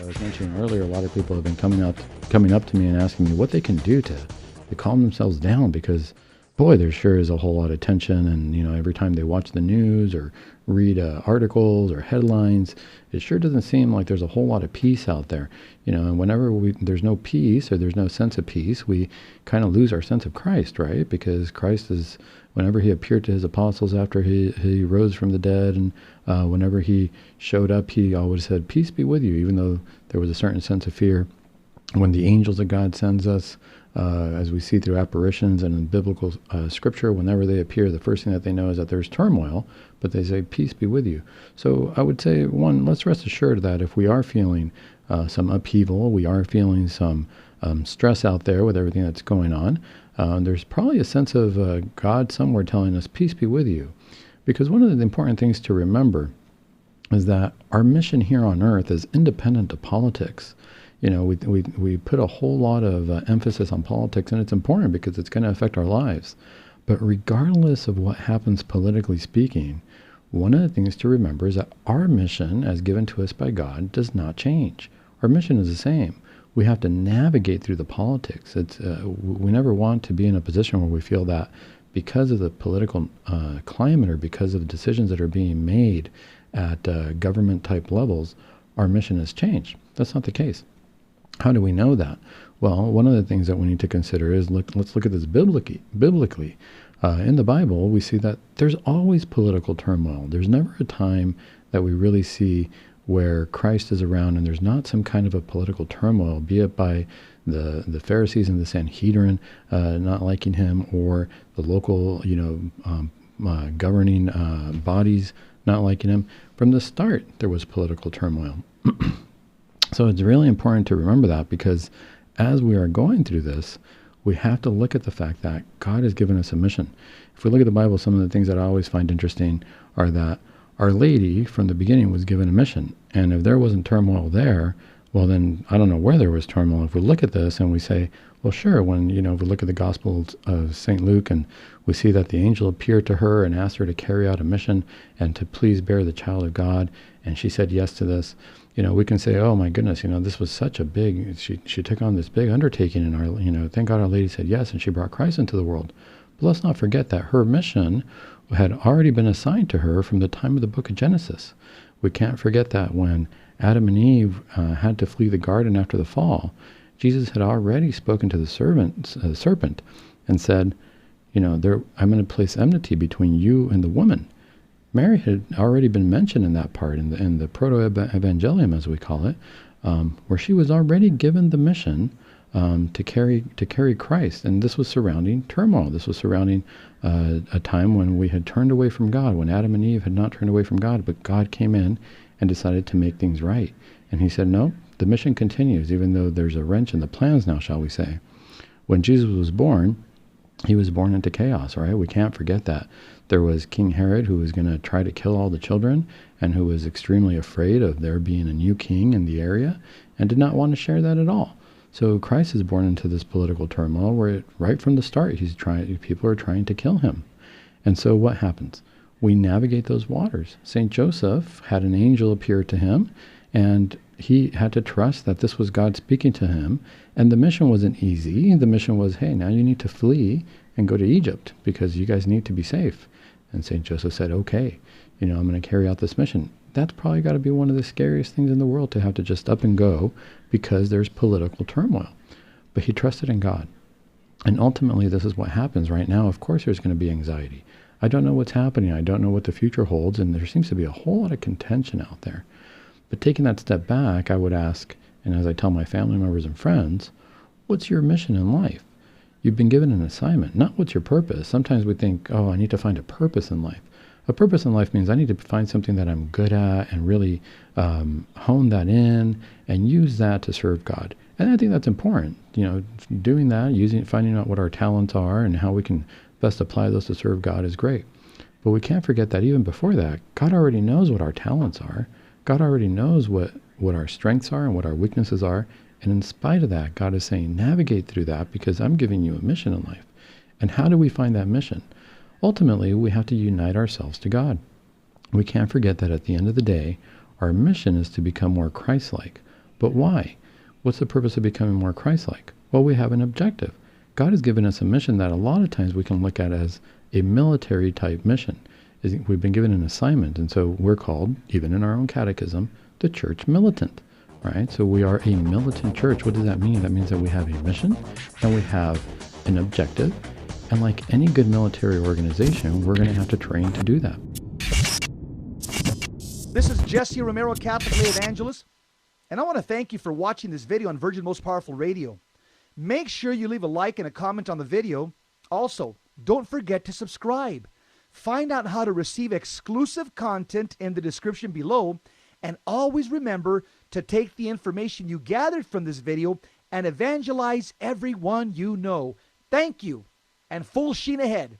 was mentioning earlier, a lot of people have been coming up to me and asking me what they can do to calm themselves down because, boy, there sure is a whole lot of tension. And, every time they watch the news or read articles or headlines, it sure doesn't seem like there's a whole lot of peace out there. And whenever there's no peace or there's no sense of peace, we kind of lose our sense of Christ, right? Because Christ is, whenever he appeared to his apostles after he rose from the dead, and whenever he showed up, he always said, peace be with you, even though there was a certain sense of fear. When the angels of God sends us, as we see through apparitions and in biblical scripture, whenever they appear, the first thing that they know is that there's turmoil, but they say, peace be with you. So I would say, one, let's rest assured that if we are feeling some upheaval, we are feeling some stress out there with everything that's going on, there's probably a sense of God somewhere telling us, peace be with you. Because one of the important things to remember is that our mission here on earth is independent of politics. We put a whole lot of emphasis on politics, and it's important because it's going to affect our lives. But regardless of what happens politically speaking, one of the things to remember is that our mission, as given to us by God, does not change. Our mission is the same. We have to navigate through the politics. We never want to be in a position where we feel that because of the political climate or because of the decisions that are being made at government-type levels, our mission has changed. That's not the case. How do we know that? Well, one of the things that we need to consider is let's look at this biblically. In the Bible, we see that there's always political turmoil. There's never a time that we really see where Christ is around and there's not some kind of a political turmoil, be it by the Pharisees and the Sanhedrin not liking him, or the local, governing bodies not liking him. From the start, there was political turmoil. So it's really important to remember that, because as we are going through this, we have to look at the fact that God has given us a mission. If we look at the Bible, some of the things that I always find interesting are that Our Lady from the beginning was given a mission. And if there wasn't turmoil there, well then I don't know where there was turmoil. If we look at this and we say, well sure, when if we look at the Gospels of St. Luke and we see that the angel appeared to her and asked her to carry out a mission and to please bear the child of God, and she said yes to this, we can say, oh my goodness, this was such a big, she took on this big undertaking, and thank God Our Lady said yes, and she brought Christ into the world. But let's not forget that her mission had already been assigned to her from the time of the book of Genesis. We can't forget that when Adam and Eve had to flee the garden after the fall, Jesus had already spoken to the serpent and said, I'm going to place enmity between you and the woman. Mary had already been mentioned in that part, in the proto-evangelium, as we call it, where she was already given the mission to carry Christ. And this was surrounding turmoil. This was surrounding a time when we had turned away from God, when Adam and Eve had not turned away from God, but God came in and decided to make things right. And he said, no, the mission continues, even though there's a wrench in the plans now, shall we say. When Jesus was born, he was born into chaos, right? We can't forget that. There was King Herod, who was going to try to kill all the children and who was extremely afraid of there being a new king in the area and did not want to share that at all. So Christ is born into this political turmoil where right from the start, people are trying to kill him. And so what happens? We navigate those waters. St. Joseph had an angel appear to him, and he had to trust that this was God speaking to him. And the mission wasn't easy. The mission was, hey, now you need to flee and go to Egypt because you guys need to be safe. And St. Joseph said, okay, I'm going to carry out this mission. That's probably got to be one of the scariest things in the world, to have to just up and go because there's political turmoil. But he trusted in God. And ultimately, this is what happens right now. Of course, there's going to be anxiety. I don't know what's happening. I don't know what the future holds. And there seems to be a whole lot of contention out there. But taking that step back, I would ask, and as I tell my family members and friends, what's your mission in life? You've been given an assignment, not what's your purpose. Sometimes we think, I need to find a purpose in life. A purpose in life means I need to find something that I'm good at and really hone that in and use that to serve God. And I think that's important. Doing that, finding out what our talents are and how we can best apply those to serve God is great. But we can't forget that even before that, God already knows what our talents are. God already knows what our strengths are and what our weaknesses are. And in spite of that, God is saying, navigate through that because I'm giving you a mission in life. And how do we find that mission? Ultimately, we have to unite ourselves to God. We can't forget that at the end of the day, our mission is to become more Christ-like. But why? What's the purpose of becoming more Christ-like? Well, we have an objective. God has given us a mission that a lot of times we can look at as a military type mission. We've been given an assignment, and so we're called, even in our own catechism, the church militant, right? So we are a militant church. What does that mean? That means that we have a mission and we have an objective. And like any good military organization, we're going to have to train to do that. This is Jesse Romero, Catholic Lay Evangelist, and I want to thank you for watching this video on Virgin Most Powerful Radio. Make sure you leave a like and a comment on the video. Also, don't forget to subscribe. Find out how to receive exclusive content in the description below, and always remember to take the information you gathered from this video and evangelize everyone you know. Thank you, and full sheen ahead.